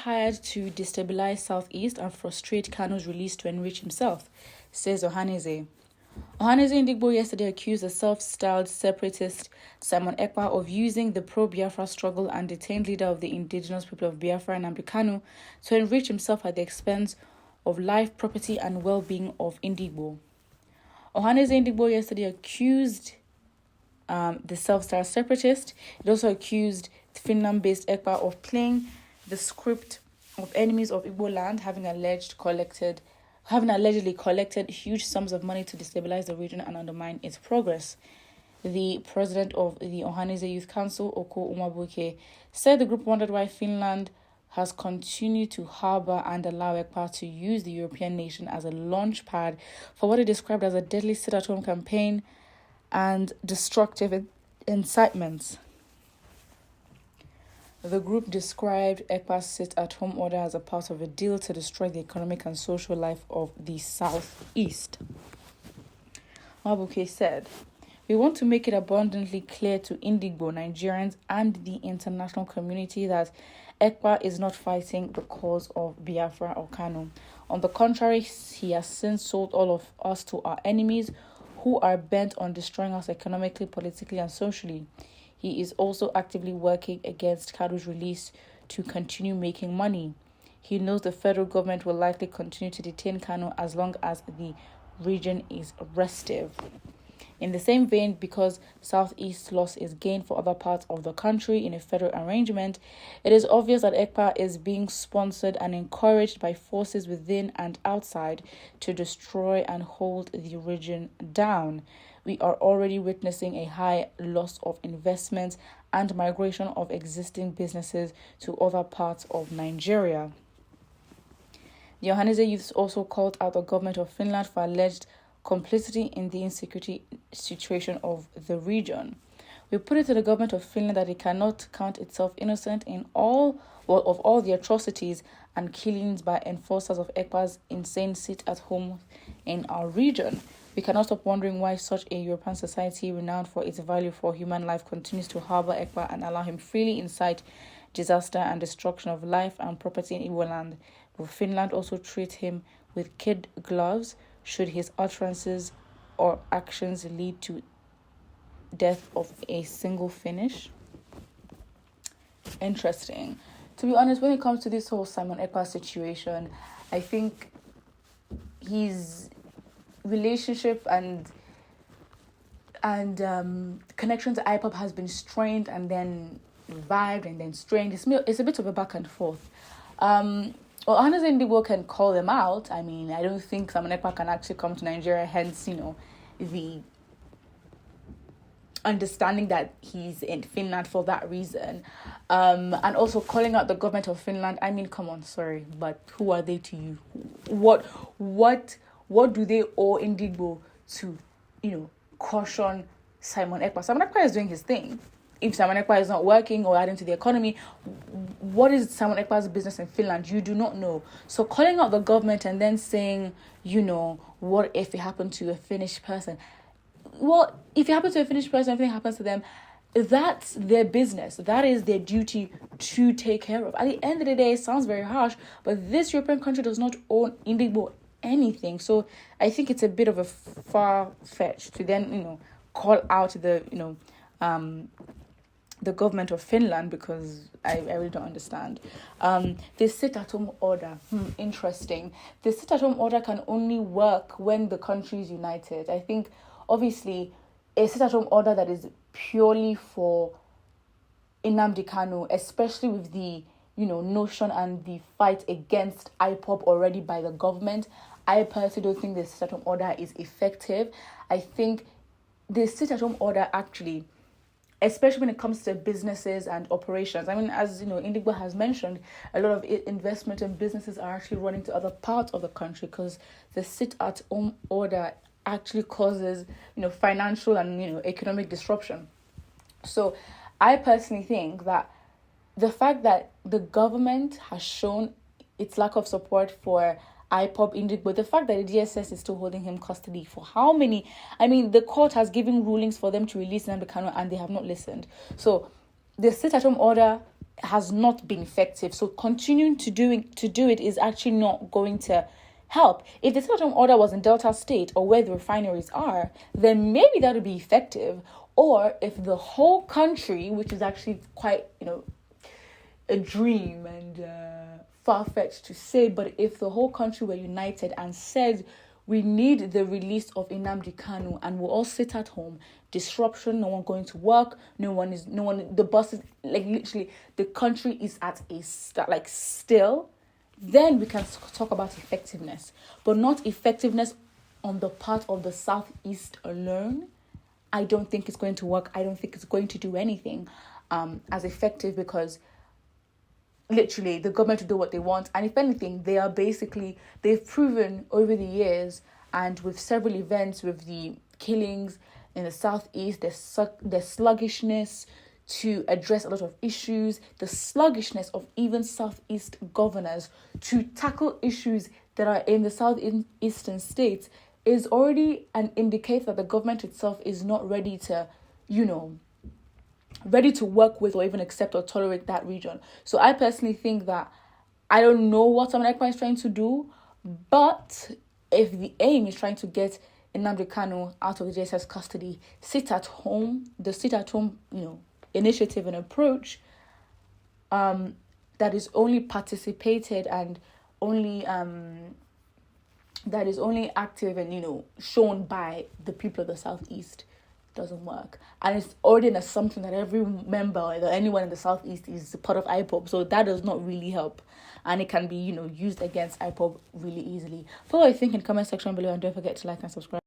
hired to destabilize Southeast and frustrate Kanu's release to enrich himself, says Ohanaeze. Ohanaeze Ndigbo yesterday accused the self-styled separatist Simon Ekpa of using the pro-Biafra struggle and detained leader of the indigenous people of Biafra, Nnamdi Kanu, to enrich himself at the expense of life, property, and well-being of Ndigbo. Ohanaeze Ndigbo yesterday accused the self-styled separatist. It also accused Finland-based Ekpa of playing the script of enemies of Igbo land, having allegedly collected huge sums of money to destabilize the region and undermine its progress. The president of the Ohanaeze Youth Council, Oko Umabuke, said the group wondered why Finland has continued to harbor and allow Ekpa to use the European nation as a launch pad for what he described as a deadly sit-at-home campaign and destructive incitements. The group described Ekpa's sit-at-home order as a part of a deal to destroy the economic and social life of the Southeast. Mabuke said, "We want to make it abundantly clear to Ndigbo, Nigerians, and the international community that Ekpa is not fighting the cause of Biafra or Kanu. On the contrary, he has since sold all of us to our enemies who are bent on destroying us economically, politically, and socially. He is also actively working against Kanu's release to continue making money. He knows the federal government will likely continue to detain Kanu as long as the region is restive." In the same vein, because Southeast loss is gain for other parts of the country in a federal arrangement, it is obvious that Ekpa is being sponsored and encouraged by forces within and outside to destroy and hold the region down. We are already witnessing a high loss of investments and migration of existing businesses to other parts of Nigeria. The Ohanaeze youths also called out the government of Finland for alleged complicity in the insecurity situation of the region. "We put it to the government of Finland that it cannot count itself innocent of all the atrocities and killings by enforcers of Ekpa's insane sit-at-home in our region. We cannot stop wondering why such a European society renowned for its value for human life continues to harbor Ekpa and allow him freely incite disaster and destruction of life and property in Igbo land. Will Finland also treat him with kid gloves should his utterances or actions lead to death of a single Finnish?" Interesting. To be honest, when it comes to this whole Simon Ekpa situation, I think his relationship and connection to IPOP has been strained and then revived and then strained. It's a bit of a back and forth. Ohanaeze Ndigbo can call them out. I mean, I don't think Simon Ekpa can actually come to Nigeria, hence, the understanding that he's in Finland for that reason. And also calling out the government of Finland. I mean, come on, sorry, but who are they to you? What do they owe Ndigbo to, caution Simon Ekpa? Simon Ekpa is doing his thing. If Simon Ekpa is not working or adding to the economy, what is Simon Ekpa's business in Finland? You do not know. So calling out the government and then saying, what if it happened to a Finnish person? Well, if it happens to a Finnish person, everything happens to them, that's their business. That is their duty to take care of. At the end of the day, it sounds very harsh, but this European country does not own Ndigbo anything. So I think it's a bit of a far-fetched to then, call out the government of Finland, because I really don't understand. The sit-at-home order, interesting. The sit-at-home order can only work when the country is united. I think, obviously, a sit-at-home order that is purely for Nnamdi Kanu, especially with the, notion and the fight against IPOP already by the government, I personally don't think the sit-at-home order is effective. I think the sit-at-home order actually, especially when it comes to businesses and operations. I mean, as Ndigbo has mentioned, a lot of investment and businesses are actually running to other parts of the country because the sit-at-home order actually causes, financial and, economic disruption. So I personally think that the fact that the government has shown its lack of support for IPOP Ndigbo, the fact that the DSS is still holding him custody for how many? I mean, the court has given rulings for them to release Nnamdi Kanu and they have not listened. So the stay-at-home order has not been effective. So continuing to do it is actually not going to help. If the stay-at-home order was in Delta State or where the refineries are, then maybe that would be effective. Or if the whole country, which is actually quite, a dream and far-fetched to say, but if the whole country were united and said, we need the release of Nnamdi Kanu, and we'll all sit at home, disruption, no one going to work, the buses, like literally the country is at a still, then we can talk about effectiveness, but not effectiveness on the part of the Southeast alone. I don't think it's going to work. I don't think it's going to do anything as effective, because literally the government will do what they want. And if anything, they've proven over the years, and with several events, with the killings in the Southeast, their sluggishness to address a lot of issues, the sluggishness of even Southeast governors to tackle issues that are in the Southeastern states is already an indicator that the government itself is not ready to, ready to work with or even accept or tolerate that region. So I personally think that I don't know what someone Ekpa is trying to do, but if the aim is trying to get Nnamdi Kanu out of the JSS custody, the sit at home, initiative and approach, that is only participated and only that is only active and shown by the people of the Southeast, doesn't work. And it's already an assumption that every member or anyone in the Southeast is part of IPOB, so that does not really help, and it can be used against IPOB really easily. For what you think in the comment section below, and don't forget to like and subscribe.